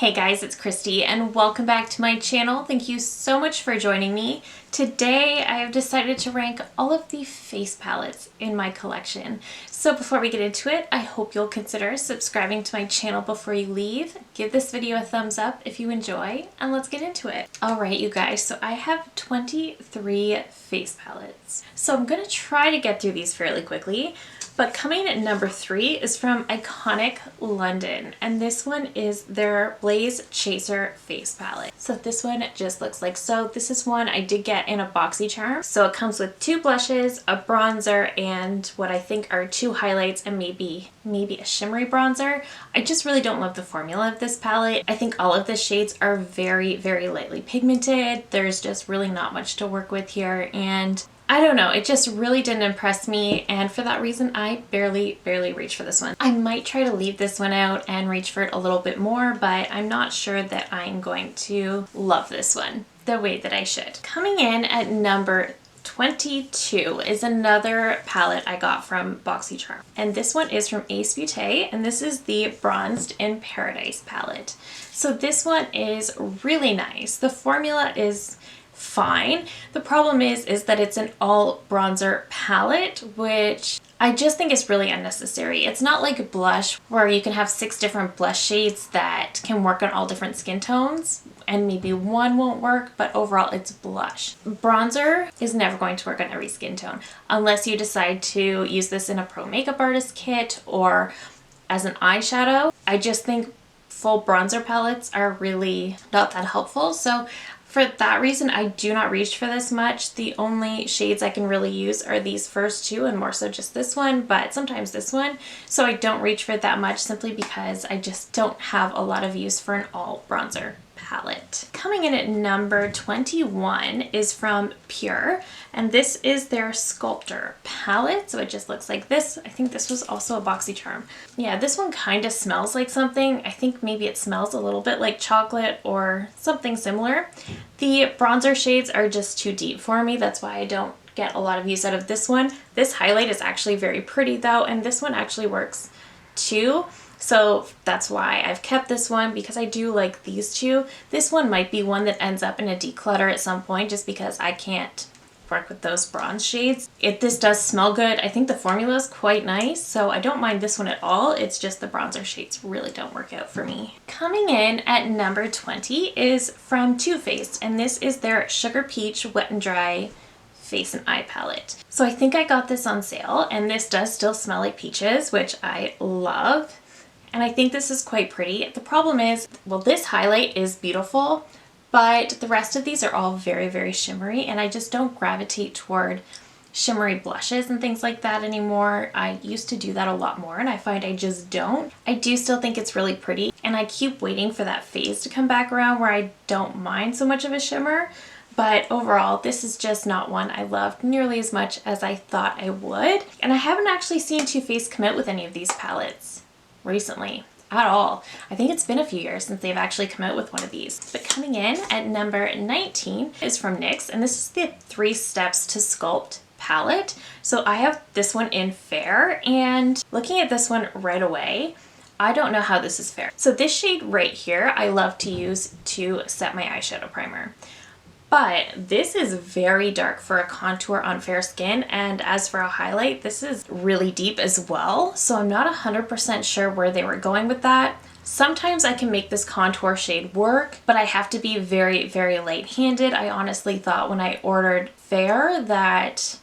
Hey guys, it's Christy and welcome back to my channel. Thank you so much for joining me. Today I have decided to rank all of the face palettes in my collection. So before we get into it, I hope you'll consider subscribing to my channel before you leave. Give this video a thumbs up if you enjoy, and let's get into it. Alright you guys, so I have 23 face palettes. So I'm going to try to get through these fairly quickly. But coming at number 3 is from Iconic London, and this one is their Blaze Chaser face palette. So this one just looks like so. This is one I did get in a BoxyCharm. So it comes with 2 blushes, a bronzer, and what I think are 2 highlights and maybe a shimmery bronzer. I just really don't love the formula of this palette. I think all of the shades are very, very lightly pigmented. There's just really not much to work with here, and I don't know, it just really didn't impress me, and for that reason I barely reached for this one. I might try to leave this one out and reach for it a little bit more, but I'm not sure that I'm going to love this one the way that I should. Coming in at number 22 is another palette I got from BoxyCharm, and this one is from Beaute, and this is the Bronzed in Paradise palette. So this one is really nice. The formula is fine. The problem is that it's an all bronzer palette, which I just think is really unnecessary. It's not like a blush where you can have 6 different blush shades that can work on all different skin tones and maybe one won't work, but overall it's blush. Bronzer is never going to work on every skin tone unless you decide to use this in a pro makeup artist kit or as an eyeshadow. I just think full bronzer palettes are really not that helpful. So for that reason, I do not reach for this much. The only shades I can really use are these first 2 and more so just this one, but sometimes this one. So I don't reach for it that much simply because I just don't have a lot of use for an all bronzer palette. Coming in at number 21 is from Pur, and this is their Sculptor palette. So it just looks like this. I think this was also a BoxyCharm. Yeah, this one kind of smells like something. I think maybe it smells a little bit like chocolate or something similar. The bronzer shades are just too deep for me. That's why I don't get a lot of use out of this one. This highlight is actually very pretty though, and this one actually works too. So that's why I've kept this one, because I do like these 2. This one might be one that ends up in a declutter at some point just because I can't work with those bronze shades. This does smell good. I think the formula is quite nice, so I don't mind this one at all. It's just the bronzer shades really don't work out for me. Coming in at number 20 is from Too Faced, and this is their Sugar Peach Wet and Dry face and eye palette. So I think I got this on sale, and this does still smell like peaches, which I love. And I think this is quite pretty. The problem is, well, this highlight is beautiful, but the rest of these are all very, very shimmery, and I just don't gravitate toward shimmery blushes and things like that anymore. I used to do that a lot more, and I find I just don't. I do still think it's really pretty, and I keep waiting for that phase to come back around where I don't mind so much of a shimmer. But overall, this is just not one I loved nearly as much as I thought I would. And I haven't actually seen Too Faced come out with any of these palettes recently at all. I think it's been a few years since they've actually come out with one of these. But coming in at number 19 is from NYX, and this is the 3 Steps to Sculpt palette. So I have this one in Fair, and looking at this one right away, I don't know how this is fair. So this shade right here, I love to use to set my eyeshadow primer. But this is very dark for a contour on fair skin, and as for a highlight, this is really deep as well. So I'm not 100% sure where they were going with that. Sometimes I can make this contour shade work, but I have to be very, very light-handed. I honestly thought when I ordered Fair that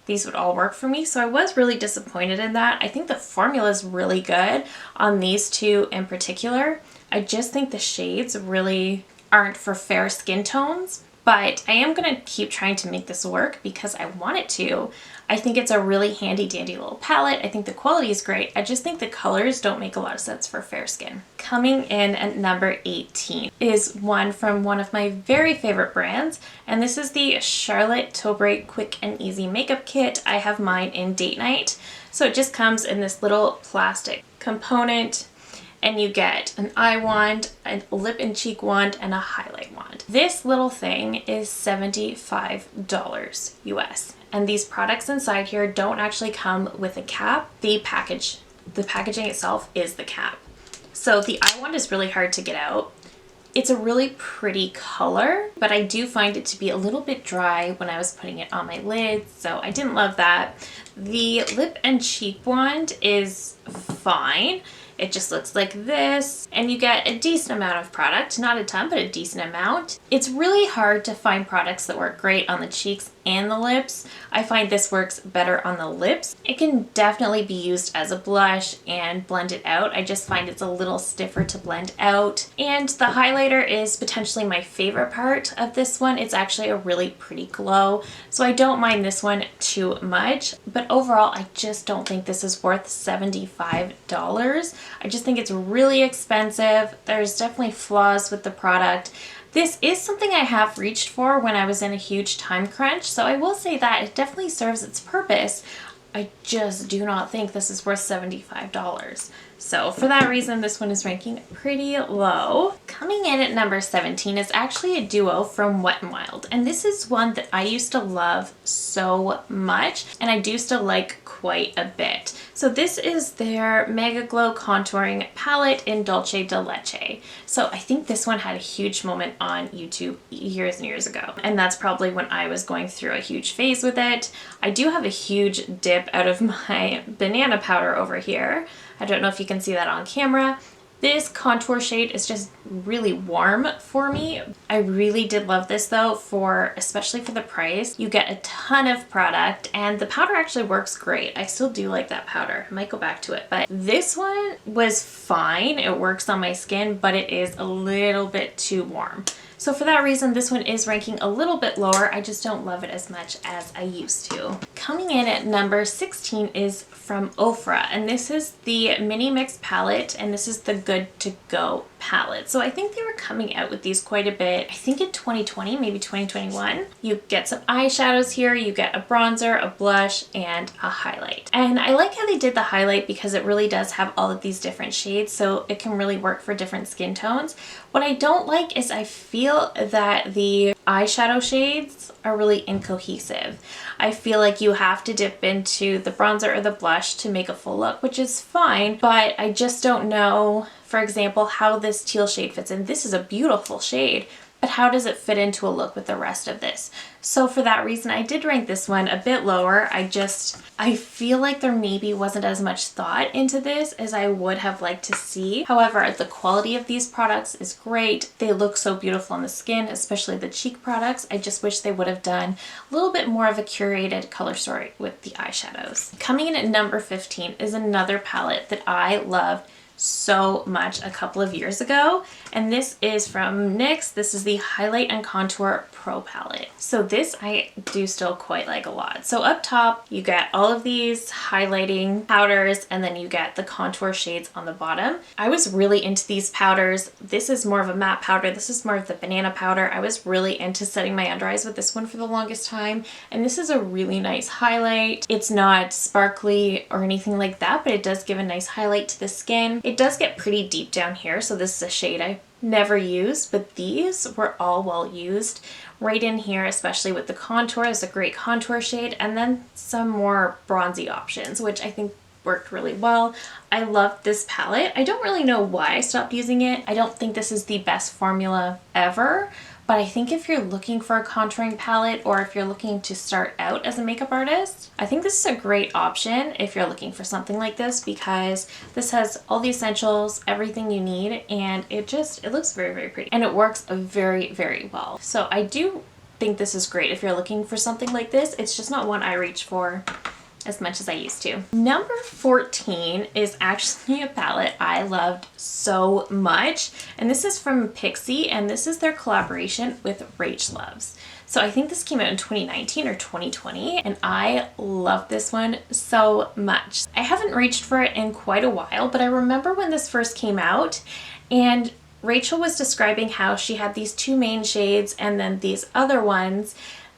these would all work for me, so I was really disappointed in that. I think the formula is really good on these 2 in particular. I just think the shades really aren't for fair skin tones. But I am going to keep trying to make this work because I want it to. I think it's a really handy dandy little palette. I think the quality is great. I just think the colors don't make a lot of sense for fair skin. Coming in at number 18 is one from one of my very favorite brands, and this is the Charlotte Tilbury Quick and Easy Makeup Kit. I have mine in Date Night. So it just comes in this little plastic component, and you get an eye wand, a lip and cheek wand, and a highlight wand. This little thing is $75 US. And these products inside here don't actually come with a cap. The packaging itself is the cap. So the eye wand is really hard to get out. It's a really pretty color, but I do find it to be a little bit dry when I was putting it on my lids, so I didn't love that. The lip and cheek wand is fine. It just looks like this, and you get a decent amount of product, not a ton, but a decent amount. It's really hard to find products that work great on the cheeks and the lips. I find this works better on the lips. It can definitely be used as a blush and blend it out. I just find it's a little stiffer to blend out. And the highlighter is potentially my favorite part of this one. It's actually a really pretty glow, so I don't mind this one too much. But overall, I just don't think this is worth $75. I just think it's really expensive. There's definitely flaws with the product. This is something I have reached for when I was in a huge time crunch, so I will say that it definitely serves its purpose. I just do not think this is worth $75. So for that reason, this one is ranking pretty low. Coming in at number 17 is actually a duo from Wet n Wild. And this is one that I used to love so much, and I do still like quite a bit. So this is their Mega Glow Contouring Palette in Dolce de Leche. So I think this one had a huge moment on YouTube years and years ago. And that's probably when I was going through a huge phase with it. I do have a huge dip out of my banana powder over here. I don't know if you can see that on camera. This contour shade is just really warm for me. I really did love this though, especially for the price. You get a ton of product and the powder actually works great. I still do like that powder. I might go back to it, but this one was fine. It works on my skin, but it is a little bit too warm. So for that reason, this one is ranking a little bit lower. I just don't love it as much as I used to. Coming in at number 16 is from Ofra, and this is the Mini Mix palette, and this is the Good to Go palette. So I think they were coming out with these quite a bit. I think in 2020, maybe 2021. You get some eyeshadows here, you get a bronzer, a blush, and a highlight. And I like how they did the highlight because it really does have all of these different shades, so it can really work for different skin tones. What I don't like is I feel that the eyeshadow shades are really incohesive. I feel like you have to dip into the bronzer or the blush to make a full look, which is fine, but I just don't know, for example, how this teal shade fits in. This is a beautiful shade, but how does it fit into a look with the rest of this? So for that reason, I did rank this one a bit lower. I feel like there maybe wasn't as much thought into this as I would have liked to see. However, the quality of these products is great. They look so beautiful on the skin, especially the cheek products. I just wish they would have done a little bit more of a curated color story with the eyeshadows. Coming in at number 15 is another palette that I loved so much a couple of years ago, and this is from NYX. This is the Highlight and Contour Pro palette. So this I do still quite like a lot. So up top you get all of these highlighting powders, and then you get the contour shades on the bottom. I was really into these powders. This is more of a matte powder. This is more of the banana powder. I was really into setting my under eyes with this one for the longest time, and this is a really nice highlight. It's not sparkly or anything like that, but it does give a nice highlight to the skin. It does get pretty deep down here, so this is a shade I never used, but these were all well used. Right in here, especially with the contour, is a great contour shade, and then some more bronzy options, which I think worked really well. I love this palette. I don't really know why I stopped using it. I don't think this is the best formula ever, but I think if you're looking for a contouring palette, or if you're looking to start out as a makeup artist, I think this is a great option if you're looking for something like this, because this has all the essentials, everything you need, and it looks very, very pretty, and it works very, very well. So I do think this is great if you're looking for something like this. It's just not one I reach for as much as I used to. Number 14 is actually a palette I loved so much, and this is from Pixi, and this is their collaboration with Rachh Loves. So I think this came out in 2019 or 2020, and I love this one so much. I haven't reached for it in quite a while, but I remember when this first came out, and Rachel was describing how she had these two main shades and then these other ones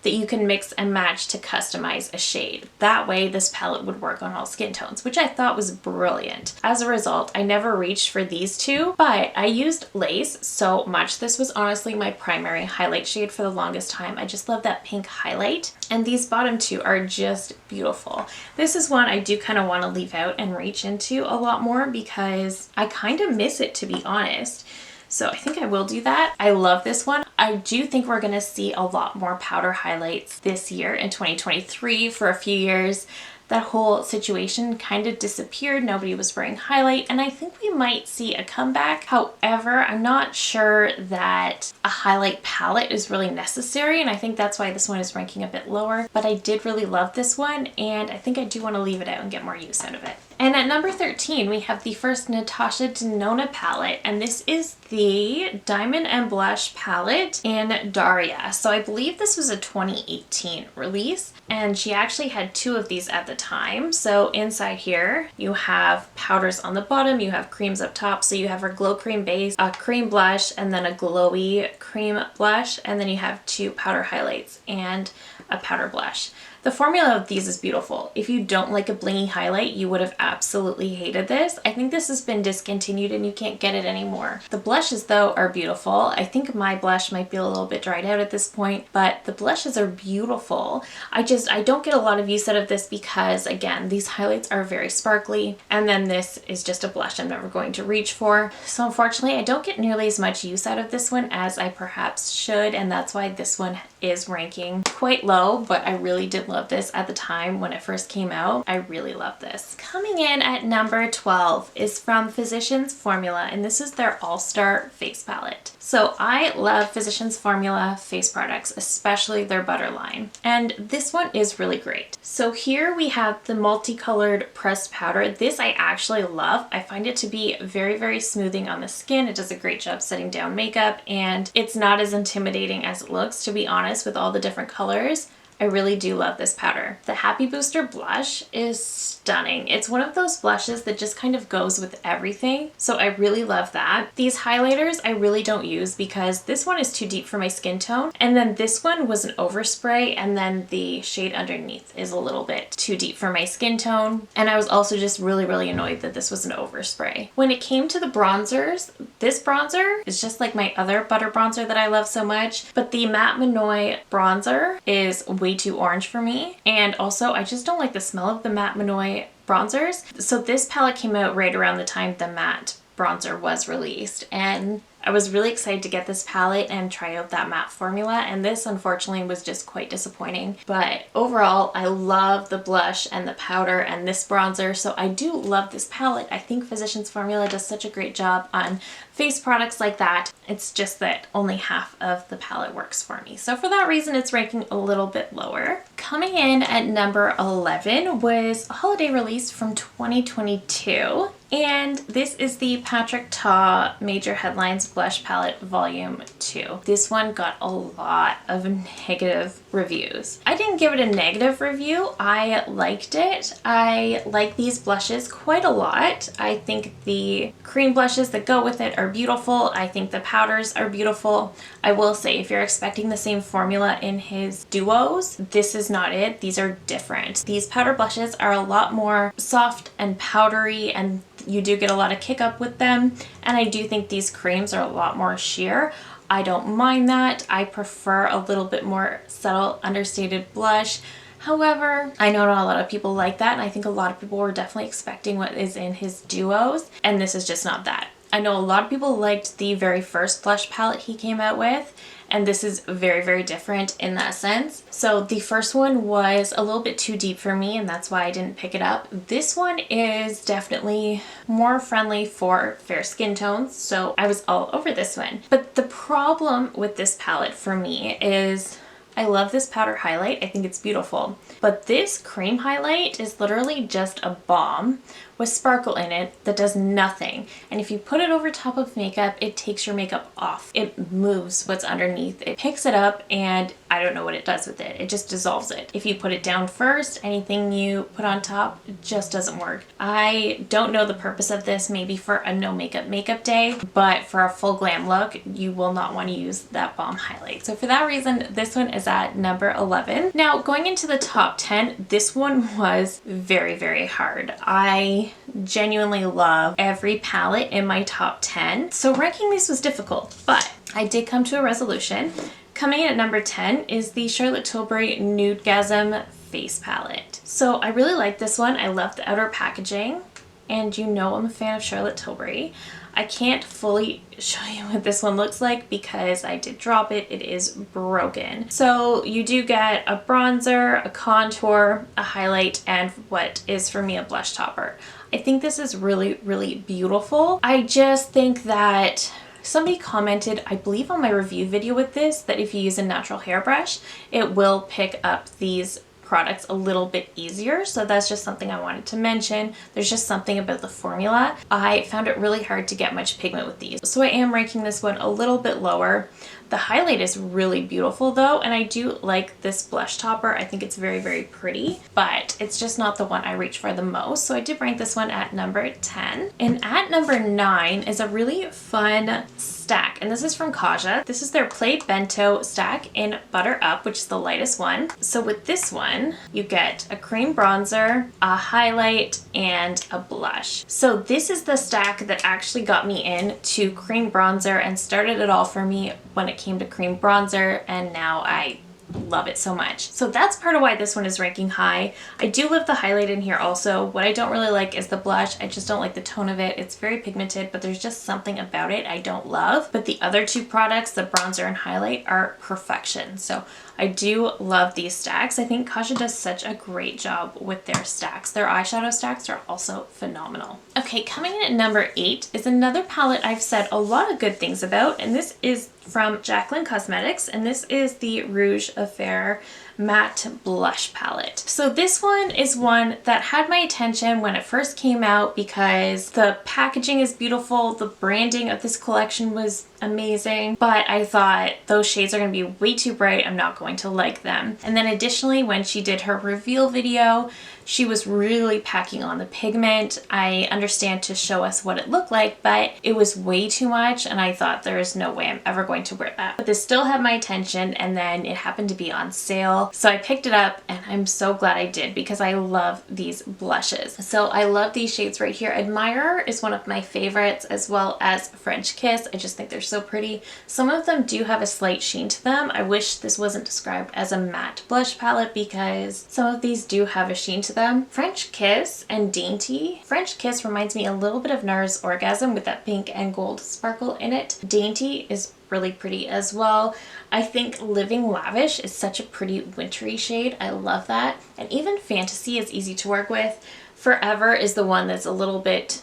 that you can mix and match to customize a shade. That way this palette would work on all skin tones, which I thought was brilliant. As a result, I never reached for these two, but I used Lace so much. This was honestly my primary highlight shade for the longest time. I just love that pink highlight. And these bottom two are just beautiful. This is one I do kind of want to leave out and reach into a lot more because I kind of miss it, to be honest. So I think I will do that. I love this one. I do think we're going to see a lot more powder highlights this year in 2023. For a few years, that whole situation kind of disappeared. Nobody was wearing highlight, and I think we might see a comeback. However, I'm not sure that a highlight palette is really necessary, and I think that's why this one is ranking a bit lower. But I did really love this one, and I think I do want to leave it out and get more use out of it. And at number 13, we have the first Natasha Denona palette, and this is the Diamond and Blush palette in Daria. So I believe this was a 2018 release, and she actually had two of these at the time. So inside here, you have powders on the bottom, you have creams up top. So you have her glow cream base, a cream blush, and then a glowy cream blush, and then you have two powder highlights and a powder blush. The formula of these is beautiful. If you don't like a blingy highlight, you would have absolutely hated this. I think this has been discontinued and you can't get it anymore. The blushes though are beautiful. I think my blush might be a little bit dried out at this point, but the blushes are beautiful. I don't get a lot of use out of this because, again, these highlights are very sparkly, and then this is just a blush I'm never going to reach for. So unfortunately, I don't get nearly as much use out of this one as I perhaps should, and that's why this one is ranking quite low, but I really did love this at the time when it first came out. I really love this. Coming in at number 12 is from Physicians Formula, and this is their All-Star Face Palette. So I love Physicians Formula face products, especially their butter line, and this one is really great. So here we have the multicolored pressed powder. This I actually love. I find it to be very, very smoothing on the skin. It does a great job setting down makeup, and it's not as intimidating as it looks, to be honest, with all the different colors. I really do love this powder. The Happy Booster blush is stunning. It's one of those blushes that just kind of goes with everything, so I really love that. These highlighters I really don't use because this one is too deep for my skin tone, and then this one was an overspray, and then the shade underneath is a little bit too deep for my skin tone, and I was also just really, really annoyed that this was an overspray. When it came to the bronzers, this bronzer is just like my other butter bronzer that I love so much, but the Matte Minoy bronzer is way too orange for me, and also I just don't like the smell of the Matte Minoy bronzers. So this palette came out right around the time the matte bronzer was released, and I was really excited to get this palette and try out that matte formula, and this unfortunately was just quite disappointing. But overall, I love the blush and the powder and this bronzer, so I do love this palette. I think Physicians Formula does such a great job on face products like that. It's just that only half of the palette works for me. So for that reason, it's ranking a little bit lower. Coming in at number 11 was a holiday release from 2022. And this is the Patrick Ta Major Headlines Blush Palette Volume 2. This one got a lot of negative reviews. I didn't give it a negative review. I liked it. I like these blushes quite a lot. I think the cream blushes that go with it are beautiful. I think the powders are beautiful. I will say, if you're expecting the same formula in his duos, this is not it. These are different. These powder blushes are a lot more soft and powdery, and you do get a lot of kick up with them, and I do think these creams are a lot more sheer. I don't mind that. I prefer a little bit more subtle, understated blush. However, I know not a lot of people like that, and I think a lot of people were definitely expecting what is in his duos, and this is just not that. I know a lot of people liked the very first blush palette he came out with, and this is very, very different in that sense. So the first one was a little bit too deep for me, and that's why I didn't pick it up. This one is definitely more friendly for fair skin tones, so I was all over this one. But the problem with this palette for me is I love this powder highlight. I think it's beautiful. But this cream highlight is literally just a bomb, with sparkle in it that does nothing. And if you put it over top of makeup, it takes your makeup off. It moves what's underneath. It picks it up and I don't know what it does with it. It just dissolves it. If you put it down first, anything you put on top just doesn't work. I don't know the purpose of this, maybe for a no makeup day, but for a full glam look, you will not want to use that balm highlight. So for that reason, this one is at number 11. Now going into the top 10, this one was very, very hard. I genuinely love every palette in my top 10. So ranking these was difficult, but I did come to a resolution. Coming in at number 10 is the Charlotte Tilbury Nudegasm Face Palette. So I really like this one. I love the outer packaging, and you know I'm a fan of Charlotte Tilbury. I can't fully show you what this one looks like because I did drop it. It is broken. So you do get a bronzer, a contour, a highlight, and what is for me a blush topper. I think this is really, really beautiful. I just think that somebody commented, I believe on my review video with this, that if you use a natural hairbrush, it will pick up these products a little bit easier. So that's just something I wanted to mention. There's just something about the formula. I found it really hard to get much pigment with these. So I am ranking this one a little bit lower. The highlight is really beautiful though, and I do like this blush topper. I think it's very, very pretty, but it's just not the one I reach for the most. So I did rank this one at number 10. And at number 9 is a really fun stack, and this is from Kaja. This is their Play Bento stack in Butter Up, which is the lightest one. So with this one, you get a cream bronzer, a highlight, and a blush. So this is the stack that actually got me into cream bronzer and started it all for me when it came to cream bronzer, and now I love it so much. So that's part of why this one is ranking high. I do love the highlight in here also. What I don't really like is the blush. I just don't like the tone of it. It's very pigmented, but there's just something about it I don't love. But the other two products, the bronzer and highlight, are perfection. So I do love these stacks. I think Kaja does such a great job with their stacks. Their eyeshadow stacks are also phenomenal. Okay, coming in at number 8 is another palette I've said a lot of good things about, and this is from Jaclyn Cosmetics, and this is the Rouge Affair Matte Blush Palette. So this one is one that had my attention when it first came out because the packaging is beautiful, the branding of this collection was amazing, but I thought those shades are going to be way too bright, I'm not going to like them. And then additionally, when she did her reveal video, she was really packing on the pigment. I understand to show us what it looked like, but it was way too much, and I thought there's no way I'm ever going to wear that. But this still had my attention, and then it happened to be on sale, so I picked it up, and I'm so glad I did because I love these blushes. So I love these shades right here. Admirer is one of my favorites, as well as French Kiss. I just think they're so pretty. Some of them do have a slight sheen to them. I wish this wasn't described as a matte blush palette because some of these do have a sheen to them. French Kiss and Dainty. French Kiss reminds me a little bit of NARS Orgasm with that pink and gold sparkle in it. Dainty is really pretty as well. I think Living Lavish is such a pretty wintry shade. I love that. And even Fantasy is easy to work with. Forever is the one that's a little bit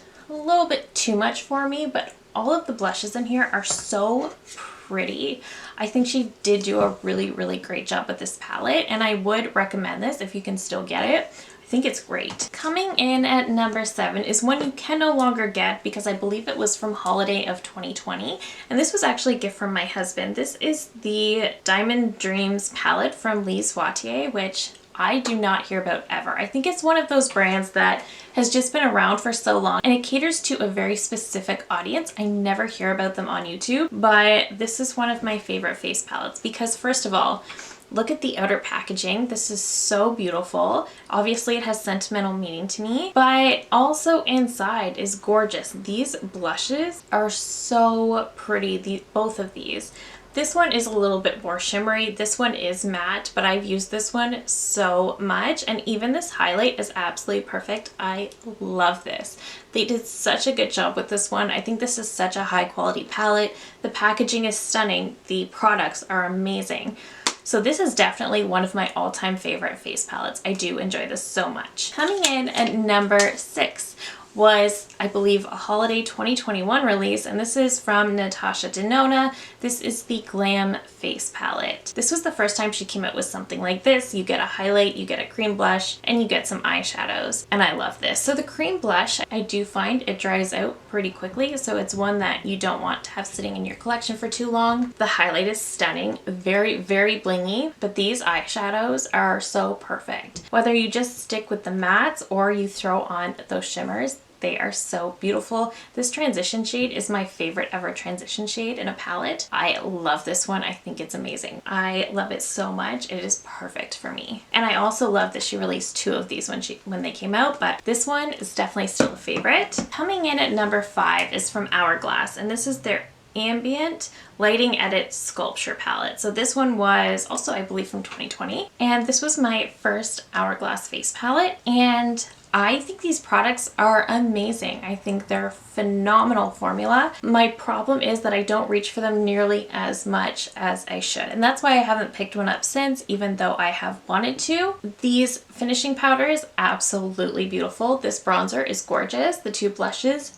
too much for me, but all of the blushes in here are so pretty. I think she did do a really, really great job with this palette, and I would recommend this if you can still get it. I think it's great. Coming in at number 7 is one you can no longer get because I believe it was from holiday of 2020, and this was actually a gift from my husband. This is the Diamond Dreams palette from Lise Watier, which I do not hear about ever. I think it's one of those brands that has just been around for so long and it caters to a very specific audience. I never hear about them on YouTube, but this is one of my favorite face palettes because first of all, look at the outer packaging. This is so beautiful. Obviously it has sentimental meaning to me, but also inside is gorgeous. These blushes are so pretty, both of these. This one is a little bit more shimmery. This one is matte, but I've used this one so much, and even this highlight is absolutely perfect. I love this. They did such a good job with this one. I think this is such a high quality palette. The packaging is stunning. The products are amazing. So this is definitely one of my all-time favorite face palettes. I do enjoy this so much. Coming in at number 6. was, I believe, a holiday 2021 release, and this is from Natasha Denona. This is the Glam Face Palette. This was the first time she came out with something like this. You get a highlight, you get a cream blush, and you get some eyeshadows, and I love this. So the cream blush, I do find it dries out pretty quickly, so it's one that you don't want to have sitting in your collection for too long. The highlight is stunning, very, very blingy, but these eyeshadows are so perfect. Whether you just stick with the mattes or you throw on those shimmers, they are so beautiful. This transition shade is my favorite ever transition shade in a palette. I love this one. I think it's amazing. I love it so much. It is perfect for me. And I also love that she released 2 of these when they came out, but this one is definitely still a favorite. Coming in at number 5 is from Hourglass, and this is their Ambient Lighting Edit Sculpture palette. So this one was also, I believe, from 2020, and this was my first Hourglass face palette, and I think these products are amazing. I think they're phenomenal formula. My problem is that I don't reach for them nearly as much as I should, and that's why I haven't picked one up since, even though I have wanted to. These finishing powders, absolutely beautiful. This bronzer is gorgeous. The 2 blushes,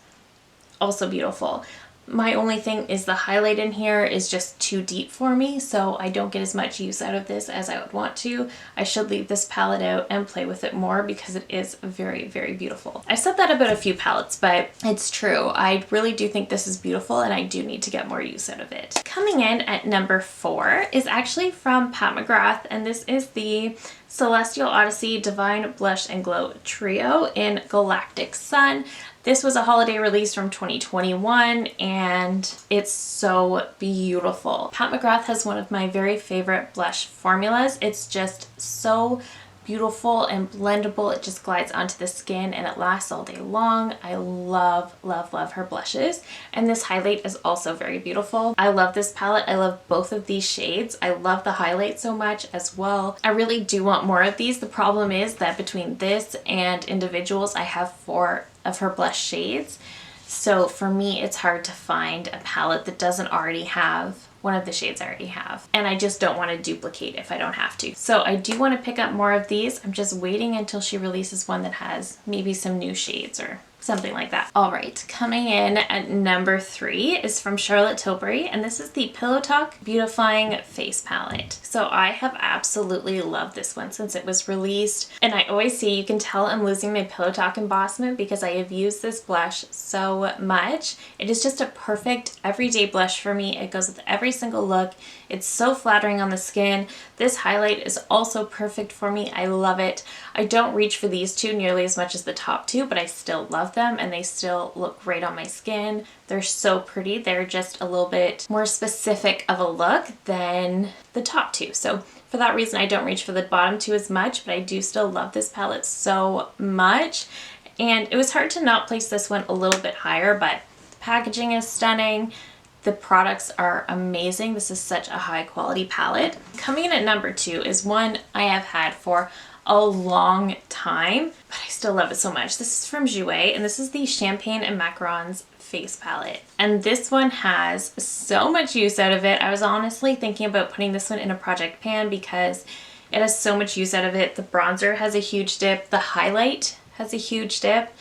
also beautiful. My only thing is the highlight in here is just too deep for me, so I don't get as much use out of this as I would want to. I should leave this palette out and play with it more because it is very, very beautiful. I've said that about a few palettes, but it's true. I really do think this is beautiful, and I do need to get more use out of it. Coming in at number 4 is actually from Pat McGrath, and this is the Celestial Odyssey Divine Blush and Glow Trio in Galactic Sun. This was a holiday release from 2021, and it's so beautiful. Pat McGrath has one of my very favorite blush formulas. It's just so beautiful and blendable. It just glides onto the skin and it lasts all day long. I love, love, love her blushes. And this highlight is also very beautiful. I love this palette. I love both of these shades. I love the highlight so much as well. I really do want more of these. The problem is that between this and Individuals, I have 4 of her blush shades. So for me, it's hard to find a palette that doesn't already have one of the shades I already have. And I just don't want to duplicate if I don't have to. So I do want to pick up more of these. I'm just waiting until she releases one that has maybe some new shades or something like that. All right, coming in at number 3 is from Charlotte Tilbury, and this is the Pillow Talk Beautifying Face Palette. So I have absolutely loved this one since it was released, and I always say you can tell I'm losing my Pillow Talk embossment because I have used this blush so much. It is just a perfect everyday blush for me. It goes with every single look. It's so flattering on the skin. This highlight is also perfect for me. I love it. I don't reach for these 2 nearly as much as the top 2, but I still love them and they still look great on my skin. They're so pretty. They're just a little bit more specific of a look than the top 2. So for that reason, I don't reach for the bottom 2 as much, but I do still love this palette so much. And it was hard to not place this one a little bit higher, but the packaging is stunning. The products are amazing. This is such a high quality palette. Coming in at number 2 is one I have had for a long time, but I still love it so much. This is from Beaute, and this is the Champagne and Macarons face palette. And this one has so much use out of it. I was honestly thinking about putting this one in a project pan because it has so much use out of it. The bronzer has a huge dip. The highlight has a huge dip.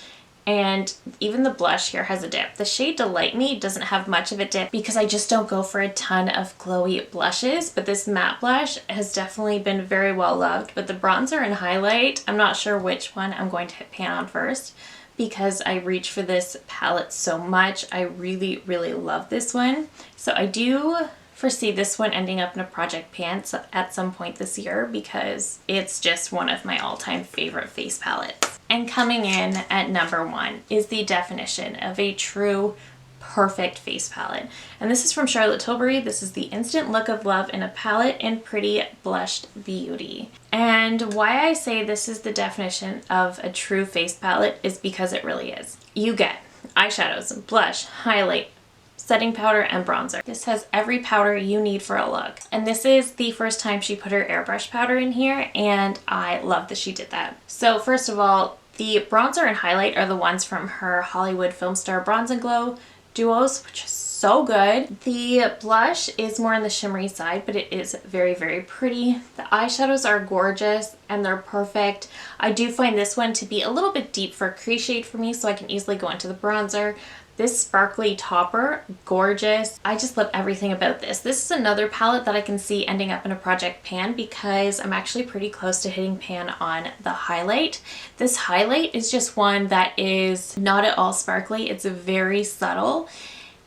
And even the blush here has a dip. The shade Delight Me doesn't have much of a dip because I just don't go for a ton of glowy blushes, but this matte blush has definitely been very well loved. But the bronzer and highlight, I'm not sure which one I'm going to hit pan on first because I reach for this palette so much. I really, really love this one. So I do foresee this one ending up in a project pan at some point this year because it's just one of my all-time favorite face palettes. And coming in at number 1 is the definition of a true perfect face palette. And this is from Charlotte Tilbury. This is the Instant Look of Love in a Palette in Pretty Blushed Beauty. And why I say this is the definition of a true face palette is because it really is. You get eyeshadows, blush, highlight, setting powder, and bronzer. This has every powder you need for a look. And this is the first time she put her airbrush powder in here, and I love that she did that. So first of all, the bronzer and highlight are the ones from her Hollywood Film Star Bronze and Glow duos, which is so good. The blush is more on the shimmery side, but it is very, very pretty. The eyeshadows are gorgeous and they're perfect. I do find this one to be a little bit deep for a crease shade for me, so I can easily go into the bronzer. This sparkly topper, gorgeous. I just love everything about this. This is another palette that I can see ending up in a project pan because I'm actually pretty close to hitting pan on the highlight. This highlight is just one that is not at all sparkly. It's very subtle.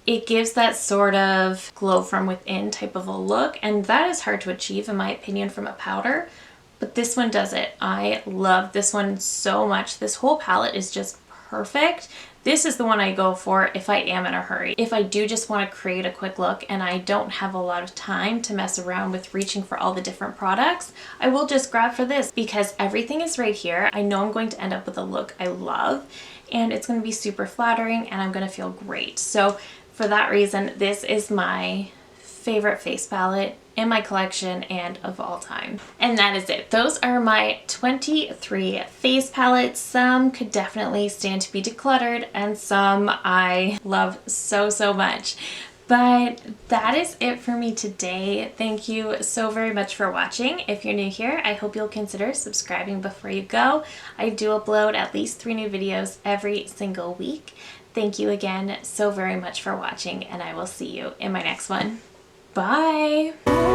It gives that sort of glow from within type of a look, and that is hard to achieve in my opinion from a powder. But this one does it. I love this one so much. This whole palette is just perfect. This is the one I go for if I am in a hurry. If I do just want to create a quick look and I don't have a lot of time to mess around with reaching for all the different products, I will just grab for this because everything is right here. I know I'm going to end up with a look I love and it's going to be super flattering and I'm going to feel great. So for that reason, this is my favorite face palette in my collection and of all time. And that is it. Those are my 23 face palettes. Some could definitely stand to be decluttered and some I love so, so much. But that is it for me today. Thank you so very much for watching. If you're new here, I hope you'll consider subscribing before you go. I do upload at least 3 new videos every single week. Thank you again so very much for watching and I will see you in my next one. Bye!